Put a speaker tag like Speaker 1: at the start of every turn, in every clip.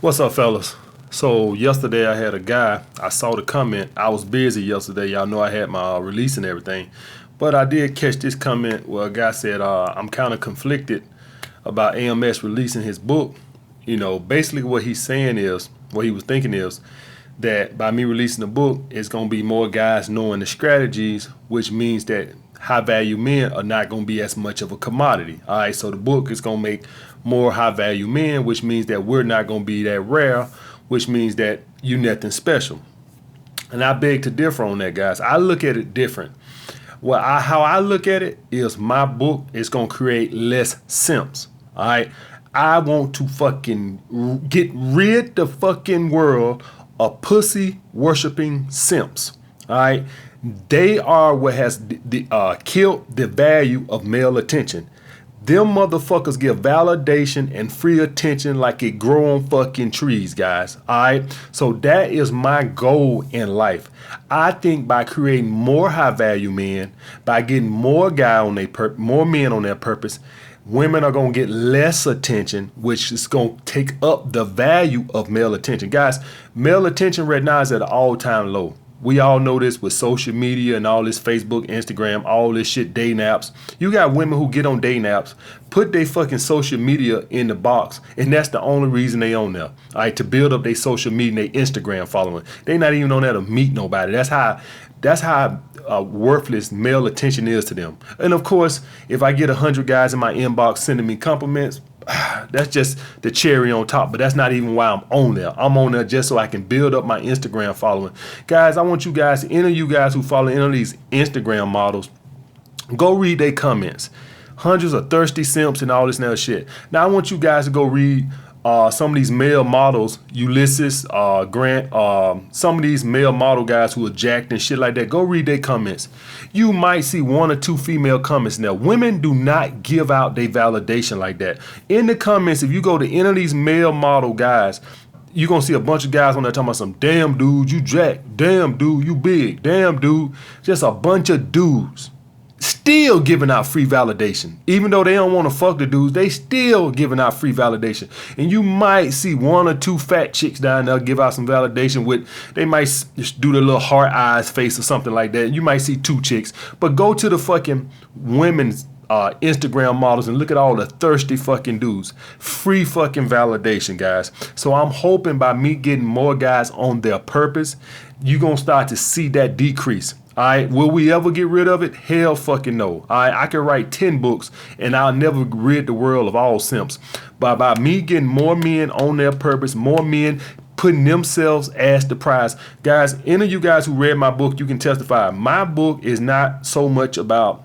Speaker 1: What's up, fellas? So yesterday I had a guy. I saw the comment. I was busy yesterday. Y'all know I had my release and everything, but I did catch this comment where a guy said, "I'm kind of conflicted about AMS releasing his book." Basically what he's saying is, what he was thinking is that by me releasing the book, it's gonna be more guys knowing the strategies, which means that high value men are not gonna be as much of a commodity. All right, so the book is gonna make more high value men, which means that we're not gonna be that rare, which means that you nothing special. And I beg to differ on that, guys. I look at it different. How I look at it is my book is gonna create less simps. All right, I want to fucking get rid the fucking world of pussy worshiping simps. All right, they are what has killed the value of male attention. Them motherfuckers give validation and free attention like it grow on fucking trees, guys. All right. So that is my goal in life. I think by creating more high value men, by getting more more men on their purpose, women are gonna get less attention, which is gonna take up the value of male attention, guys. Male attention right now is at an all-time low. We all know this with social media and all this Facebook, Instagram, all this shit, day naps. You got women who get on day naps, put their fucking social media in the box, and that's the only reason they on there. All right, to build up their social media and their Instagram following. They not even on there to meet nobody. That's how worthless male attention is to them. And of course, if I get 100 guys in my inbox sending me compliments, that's just the cherry on top, but that's not even why I'm on there. I'm on there just so I can build up my Instagram following. Guys, I want you guys, any of you guys who follow any of these Instagram models, go read their comments. Hundreds of thirsty simps and all this now shit. Now I want you guys to go read some of these male models, Ulysses, Grant, some of these male model guys who are jacked and shit like that. Go read their comments. You might see one or two female comments. Now, women do not give out their validation like that. In the comments, if you go to any of these male model guys, you're going to see a bunch of guys on there talking about some, damn dude, you jacked. Damn dude, you big. Damn dude. Just a bunch of dudes still giving out free validation. Even though they don't want to fuck the dudes, they still giving out free validation. And you might see one or two fat chicks down there give out some validation with, they might just do the little heart eyes face or something like that. You might see two chicks. But go to the fucking women's Instagram models and look at all the thirsty fucking dudes. Free fucking validation, guys. So I'm hoping by me getting more guys on their purpose, you're going to start to see that decrease. All right, will we ever get rid of it? Hell fucking no. All right, I can write 10 books and I'll never rid the world of all simps. But by me getting more men on their purpose, more men putting themselves as the prize. Guys, any of you guys who read my book, you can testify. My book is not so much about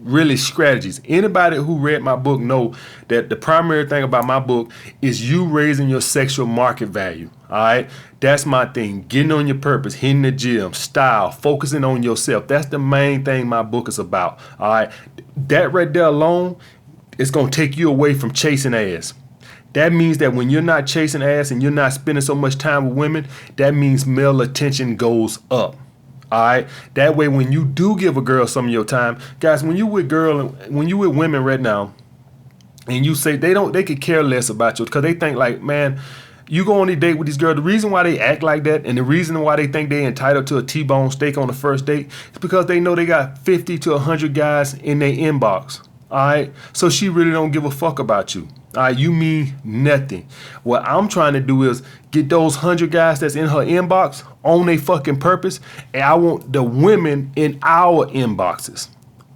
Speaker 1: really strategies. Anybody who read my book know that the primary thing about my book is you raising your sexual market value. All right, that's my thing. Getting on your purpose, hitting the gym, style, focusing on yourself. That's the main thing my book is about. All right, that right there alone is gonna take you away from chasing ass. That means that when you're not chasing ass and you're not spending so much time with women, that means male attention goes up. All right. That way, when you do give a girl some of your time, guys, when you with women right now, and you say they could care less about you because they think like, man, you go on a date with these girls. The reason why they act like that and the reason why they think they're entitled to a T-bone steak on the first date is because they know they got 50 to 100 guys in their inbox. All right. So she really don't give a fuck about you. All right, you mean nothing. What I'm trying to do is get those 100 guys that's in her inbox on their fucking purpose, and I want the women in our inboxes.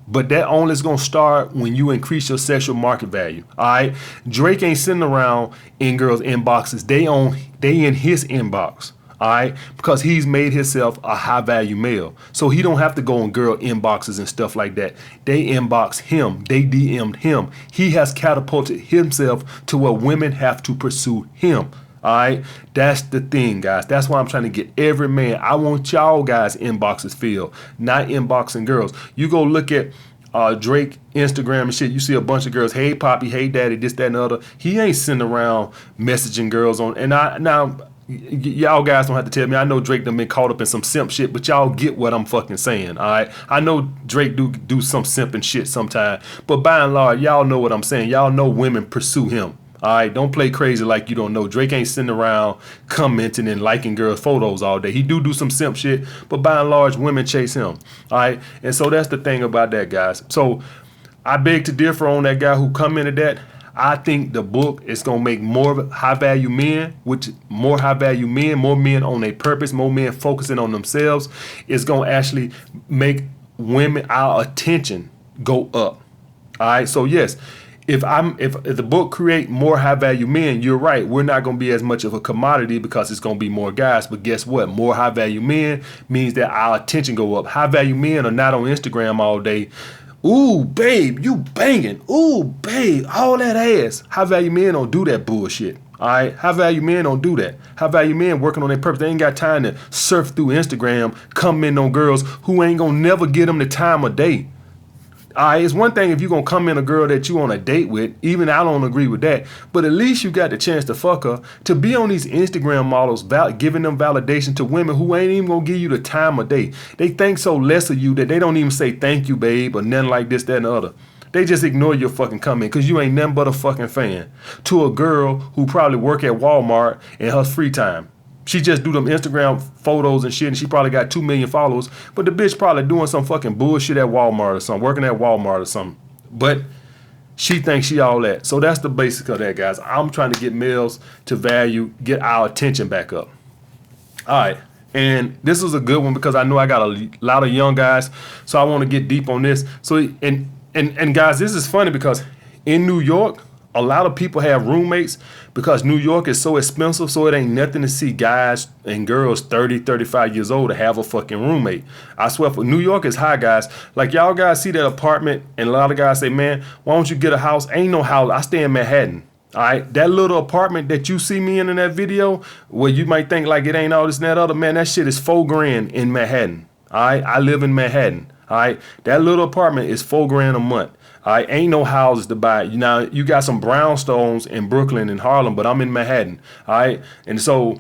Speaker 1: But that only is gonna start when you increase your sexual market value. All right, Drake ain't sitting around in girls' inboxes. They in his inbox. All right, because he's made himself a high value male. So he don't have to go on girl inboxes and stuff like that. They inbox him. They DM'd him. He has catapulted himself to where women have to pursue him. All right, that's the thing, guys. That's why I'm trying to get every man. I want y'all guys inboxes filled, not inboxing girls. You go look at Drake Instagram and shit, you see a bunch of girls, hey poppy, hey daddy, this, that, and the other. He ain't sitting around messaging girls on, and y'all guys don't have to tell me. I know Drake done been caught up in some simp shit, but y'all get what I'm fucking saying, all right? I know Drake do some simping shit sometime, but by and large, y'all know what I'm saying. Y'all know women pursue him, All right, don't play crazy like you don't know. Drake ain't sitting around commenting and liking girls' photos all day. He do some simp shit, but by and large, women chase him. All right, and so that's the thing about that, guys. So I beg to differ on that guy who commented that. I think the book is gonna make more high value men, more men on their purpose, more men focusing on themselves. It's gonna actually make women, our attention go up. All right, so yes. If the book create more high value men, you're right. We're not going to be as much of a commodity because it's going to be more guys. But guess what? More high value men means that our attention go up. High value men are not on Instagram all day. Ooh, babe, you banging. Ooh, babe, all that ass. High value men don't do that bullshit. All right, high value men don't do that. High value men working on their purpose. They ain't got time to surf through Instagram, comment on girls who ain't gonna never get them the time of day. All right, it's one thing if you're going to come in a girl that you on a date with. Even I don't agree with that. But at least you got the chance to fuck her. To be on these Instagram models, giving them validation to women who ain't even going to give you the time of day. They think so less of you that they don't even say thank you, babe, or nothing like this, that, and the other. They just ignore your fucking comment because you ain't nothing but a fucking fan to a girl who probably work at Walmart in her free time. She just do them Instagram photos and shit, and she probably got 2 million followers. But the bitch probably doing some fucking bullshit at Walmart or something, working at Walmart or something. But she thinks she all that. So that's the basic of that, guys. I'm trying to get males to get our attention back up. All right. And this is a good one because I know I got a lot of young guys, so I want to get deep on this. So, and guys, this is funny because in New York, a lot of people have roommates because New York is so expensive, so it ain't nothing to see guys and girls 30, 35 years old to have a fucking roommate. I swear, for New York is high, guys. Like, y'all guys see that apartment, and a lot of guys say, man, why don't you get a house? Ain't no house. I stay in Manhattan. All right, that little apartment that you see me in that video, where you might think like it ain't all this and that other, man, that shit is $4,000 in Manhattan. All right, I live in Manhattan. All right, that little apartment is $4,000 a month. All right, ain't no houses to buy. Now, you got some brownstones in Brooklyn and Harlem, but I'm in Manhattan. All right, and so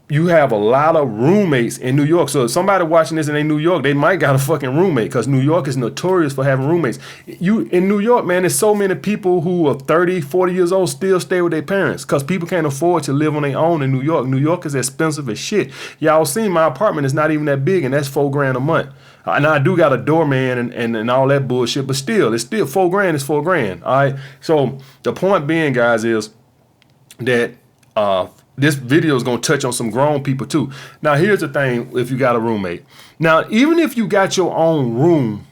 Speaker 1: you have a lot of roommates in New York. So if somebody watching this in New York, they might got a fucking roommate because New York is notorious for having roommates. In New York, man, there's so many people who are 30, 40 years old still stay with their parents because people can't afford to live on their own in New York. New York is expensive as shit. Y'all seen my apartment is not even that big, and that's $4,000 a month. Now I do got a doorman and all that bullshit, but still, it's still $4,000 is $4,000. All right. So the point being, guys, is that this video is going to touch on some grown people too. Now, here's the thing: if you got a roommate, now even if you got your own room,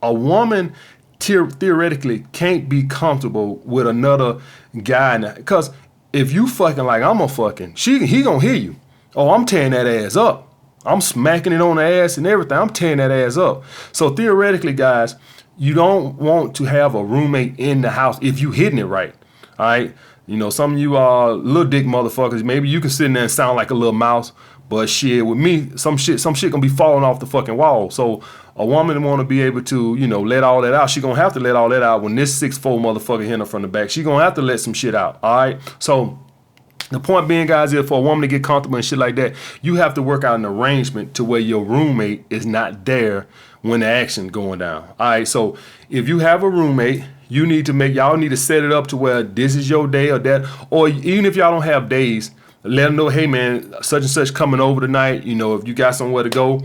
Speaker 1: a woman theoretically can't be comfortable with another guy, because if you fucking like I'm a fucking, he gonna hear you. Oh, I'm tearing that ass up. I'm smacking it on the ass and everything. I'm tearing that ass up. So theoretically, guys, you don't want to have a roommate in the house if you hitting it right. All right. You know, some of you are little dick motherfuckers. Maybe you can sit in there and sound like a little mouse, but shit, with me, some shit gonna be falling off the fucking wall. So a woman want to be able to, you know, let all that out. She gonna have to let all that out when this 6'4" motherfucker hit her from the back. She gonna have to let some shit out. All right. So the point being, guys, is for a woman to get comfortable and shit like that, you have to work out an arrangement to where your roommate is not there when the action going down. All right, so if you have a roommate, y'all need to set it up to where this is your day or that, or even if y'all don't have days, let them know, hey man, such and such coming over tonight. You know, if you got somewhere to go,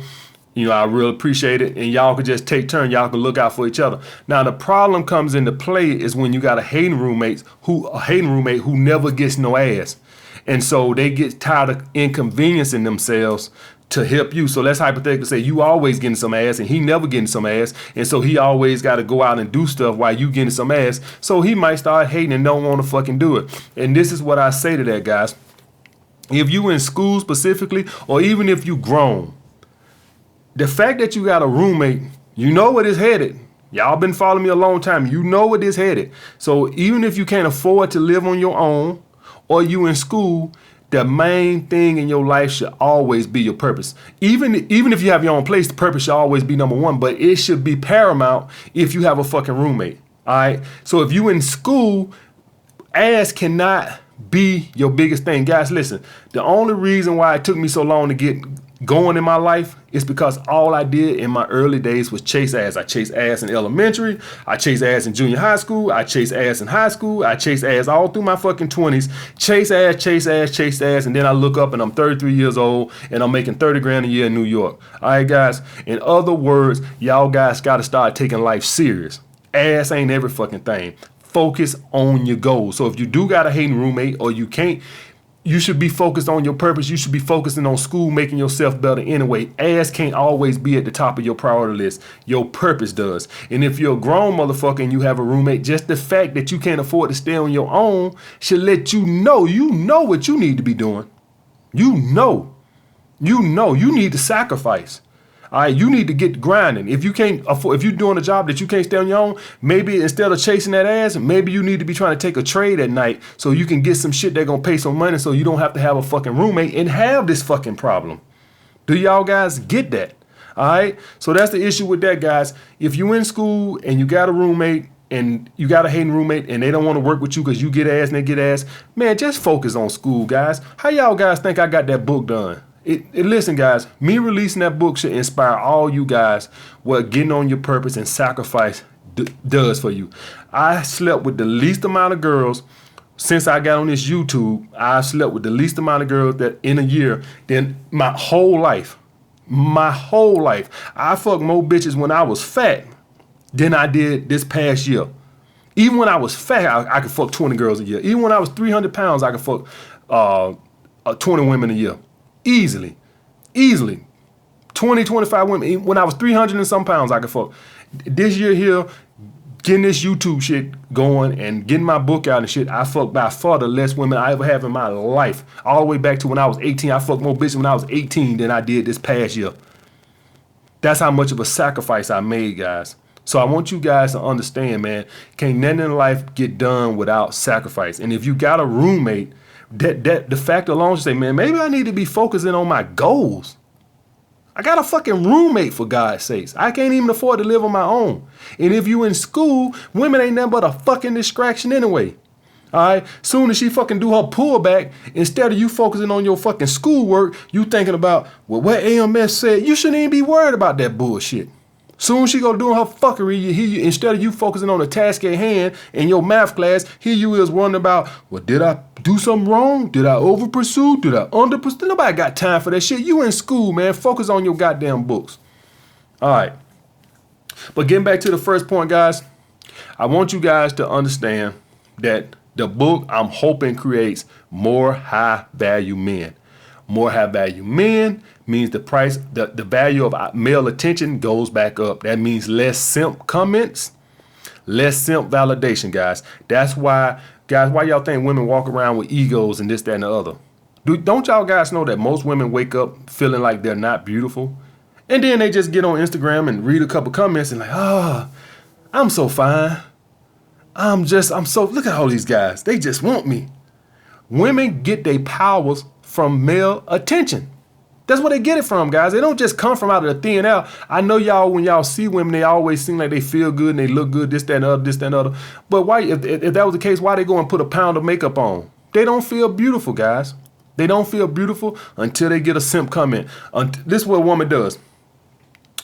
Speaker 1: you know, I really appreciate it. And y'all can just take turns. Y'all can look out for each other. Now, the problem comes into play is when you got a hating roommate who never gets no ass. And so they get tired of inconveniencing themselves to help you. So let's hypothetically say you always getting some ass and he never getting some ass. And so he always got to go out and do stuff while you getting some ass. So he might start hating and don't want to fucking do it. And this is what I say to that, guys. If you in school specifically, or even if you grown, the fact that you got a roommate, you know what is headed. Y'all been following me a long time. You know what is headed. So even if you can't afford to live on your own or you in school, the main thing in your life should always be your purpose. Even if you have your own place, the purpose should always be number one, but it should be paramount if you have a fucking roommate. All right. So if you in school, ass cannot be your biggest thing. Guys, listen, the only reason why it took me so long to going in my life, it's because all I did in my early days was chase ass. I chased ass in elementary. I chased ass in junior high school. I chased ass in high school. I chased ass all through my fucking 20s. Chase ass, chase ass, chase ass. And then I look up and I'm 33 years old and I'm making 30 grand a year in New York. All right, guys. In other words, y'all guys got to start taking life serious. Ass ain't every fucking thing. Focus on your goals. So if you do got a hating roommate or you can't, you should be focused on your purpose. You should be focusing on school, making yourself better anyway. Ass can't always be at the top of your priority list. Your purpose does. And if you're a grown motherfucker and you have a roommate, just the fact that you can't afford to stay on your own should let you know what you need to be doing. You know you need to sacrifice. All right, you need to get grinding. If you can't afford, if you're doing a job that you can't stay on your own, maybe instead of chasing that ass, maybe you need to be trying to take a trade at night so you can get some shit that's gonna pay some money so you don't have to have a fucking roommate and have this fucking problem. Do y'all guys get that? All right, so that's the issue with that, guys. If you in school and you got a roommate and you got a hating roommate and they don't want to work with you because you get ass and they get ass, man, just focus on school, guys. How y'all guys think I got that book done? Listen, guys, me releasing that book should inspire all you guys what getting on your purpose and sacrifice does for you. I slept with the least amount of girls since I got on this YouTube. I slept with the least amount of girls that in a year than my whole life. My whole life. I fucked more bitches when I was fat than I did this past year. Even when I was fat, I could fuck 20 girls a year. Even when I was 300 pounds, I could fuck 20 women a year. Easily. 20, 25 women. When I was 300 and some pounds, I could fuck. This year here, getting this YouTube shit going and getting my book out and shit, I fucked by far the less women I ever have in my life. All the way back to when I was 18. I fucked more bitches when I was 18 than I did this past year. That's how much of a sacrifice I made, guys. So I want you guys to understand, man, can't nothing in life get done without sacrifice. And if you got a roommate, that the fact alone should say, man, maybe I need to be focusing on my goals. I got a fucking roommate, for God's sakes. I can't even afford to live on my own. And if you in school, women ain't nothing but a fucking distraction anyway. All right. Soon as she fucking do her pullback, instead of you focusing on your fucking schoolwork, you thinking about, well, what AMS said. You shouldn't even be worried about that bullshit. Soon as she go doing her fuckery, instead of you focusing on the task at hand in your math class, here you is wondering about, well, did I do something wrong? Did I over pursue? Did I under pursue? Nobody got time for that shit. You in school, man. Focus on your goddamn books. All right. But getting back to the first point, guys, I want you guys to understand that the book, I'm hoping, creates more high value men. More high value men means the price, the value of male attention goes back up. That means less simp comments, less simp validation, guys. That's why, guys, why y'all think women walk around with egos and this, that, and the other? Don't y'all guys know that most women wake up feeling like they're not beautiful? And then they just get on Instagram and read a couple comments and like, oh, I'm so fine. I'm so, look at all these guys. They just want me. Women get their powers from male attention. That's where they get it from, guys. They don't just come from out of the thin air. I know y'all, when y'all see women, they always seem like they feel good and they look good, this, that, and the other, this, that, and the other. But why, if that was the case, why they go and put a pound of makeup on? They don't feel beautiful, guys. They don't feel beautiful until they get a simp comment. This is what a woman does.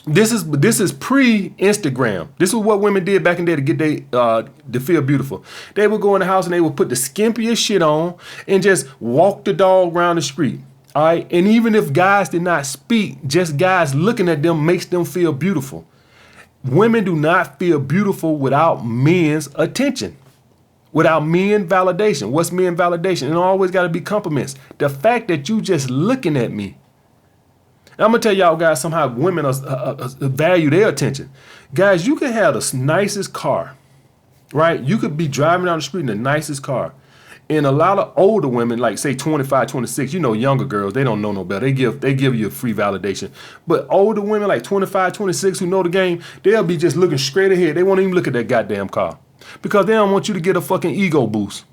Speaker 1: This is pre-Instagram. This is what women did back in the day to get to feel beautiful. They would go in the house and they would put the skimpiest shit on and just walk the dog around the street. All right. And even if guys did not speak, just guys looking at them makes them feel beautiful. Women do not feel beautiful without men's attention, without men validation. What's men validation? It always got to be compliments. The fact that you just looking at me. I'm going to tell y'all guys somehow women value their attention. Guys, you can have the nicest car, right? You could be driving down the street in the nicest car. And a lot of older women, like say 25, 26, you know, younger girls, they don't know no better. They give you a free validation. But older women like 25, 26 who know the game, they'll be just looking straight ahead. They won't even look at that goddamn car because they don't want you to get a fucking ego boost.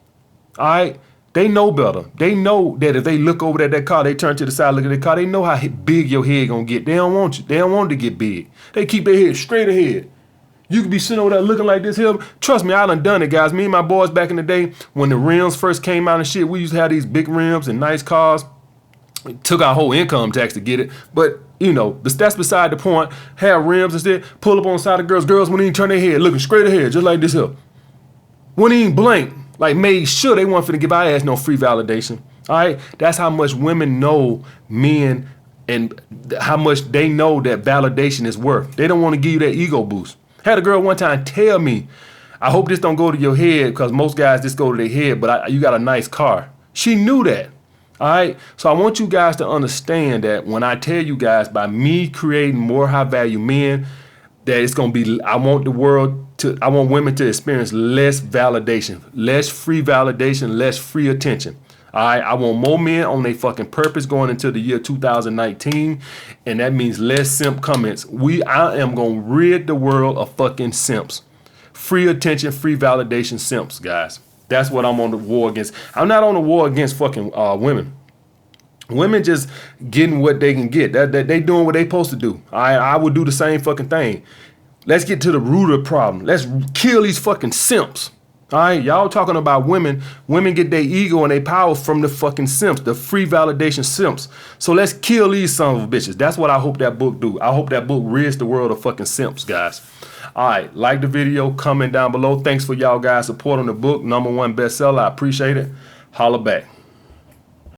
Speaker 1: All right? They know better. They know that if they look over at that car, they turn to the side, look at the car, they know how big your head gonna get. They don't want you. They don't want it to get big. They keep their head straight ahead. You could be sitting over there looking like this here. Trust me, I done it, guys. Me and my boys back in the day, when the rims first came out and shit, we used to have these big rims and nice cars. Took our whole income tax to get it. But, you know, that's beside the point. Have rims instead. Pull up on the side of girls. Girls wouldn't even turn their head, looking straight ahead, just like this here. Wouldn't even blink. Like, made sure they weren't finna give our ass no free validation. All right? That's how much women know men and how much they know that validation is worth. They don't want to give you that ego boost. Had a girl one time tell me, I hope this don't go to your head, because most guys just go to their head, but you got a nice car. She knew that. All right. So I want you guys to understand that when I tell you guys, by me creating more high value men, that it's going to be, I want women to experience less validation, less free validation, less free attention. All right. I want more men on their fucking purpose going into the year 2019. And that means less simp comments. I am going to rid the world of fucking simps. Free attention, free validation simps, guys. That's what I'm on the war against. I'm not on the war against fucking women. Women just getting what they can get. That they doing what they supposed to do. I would do the same fucking thing. Let's get to the root of the problem. Let's kill these fucking simps. All right, y'all talking about women. Women get their ego and their power from the fucking simps, the free validation simps. So let's kill these sons of bitches. That's what I hope that book do. I hope that book rids the world of fucking simps, guys. All right, like the video, comment down below. Thanks for y'all guys' support on the book. #1 bestseller. I appreciate it. Holla back.